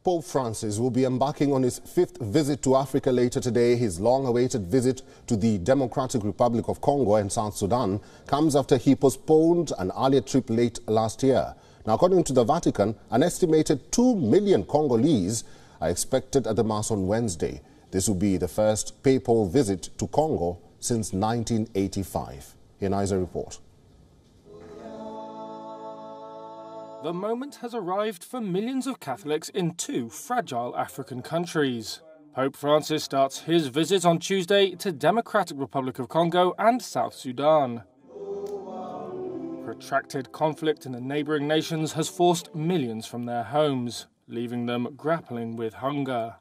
Pope Francis will be embarking on his 5th visit to Africa later today. His long-awaited visit to the Democratic Republic of Congo and South Sudan comes after he postponed an earlier trip late last year. Now, according to the Vatican, an estimated 2 million Congolese are expected at the Mass on Wednesday. This will be the first papal visit to Congo since 1985. Here now is a report. The moment has arrived for millions of Catholics in 2 fragile African countries. Pope Francis starts his visit on Tuesday to Democratic Republic of Congo and South Sudan. Protracted conflict in the neighbouring nations has forced millions from their homes, leaving them grappling with hunger.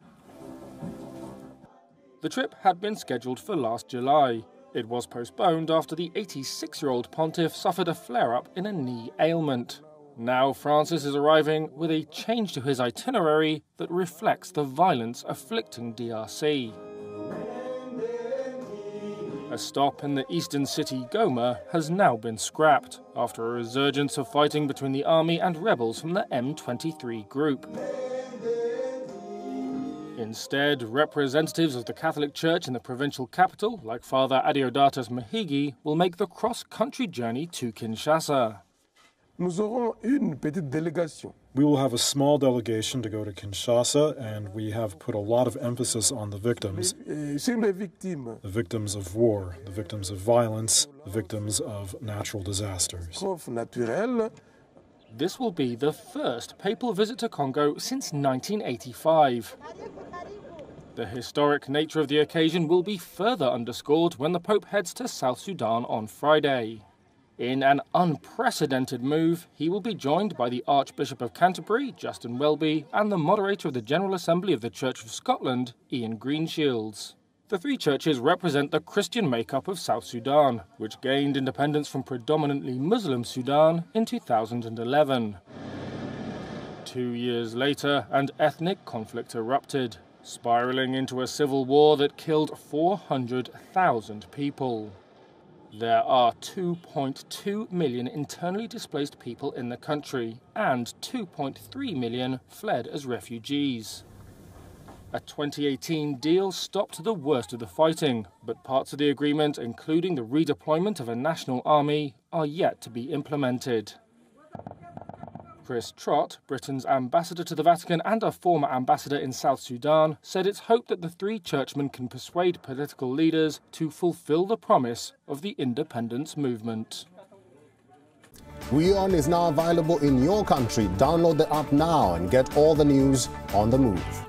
The trip had been scheduled for last July. It was postponed after the 86-year-old pontiff suffered a flare-up in a knee ailment. Now Francis is arriving with a change to his itinerary that reflects the violence afflicting DRC. A stop in the eastern city Goma has now been scrapped after a resurgence of fighting between the army and rebels from the M23 group. Instead, representatives of the Catholic Church in the provincial capital, like Father Adeodatus Mahigi, will make the cross-country journey to Kinshasa. We will have a small delegation to go to Kinshasa, and we have put a lot of emphasis on the victims. The victims of war, the victims of violence, the victims of natural disasters. This will be the first papal visit to Congo since 1985. The historic nature of the occasion will be further underscored when the Pope heads to South Sudan on Friday. In an unprecedented move, he will be joined by the Archbishop of Canterbury, Justin Welby, and the moderator of the General Assembly of the Church of Scotland, Ian Greenshields. The 3 churches represent the Christian makeup of South Sudan, which gained independence from predominantly Muslim Sudan in 2011. 2 years later, and ethnic conflict erupted, spiraling into a civil war that killed 400,000 people. There are 2.2 million internally displaced people in the country, and 2.3 million fled as refugees. A 2018 deal stopped the worst of the fighting, but parts of the agreement, including the redeployment of a national army, are yet to be implemented. Chris Trott, Britain's ambassador to the Vatican and a former ambassador in South Sudan, said it's hoped that the 3 churchmen can persuade political leaders to fulfill the promise of the independence movement. WION is now available in your country. Download the app now and get all the news on the move.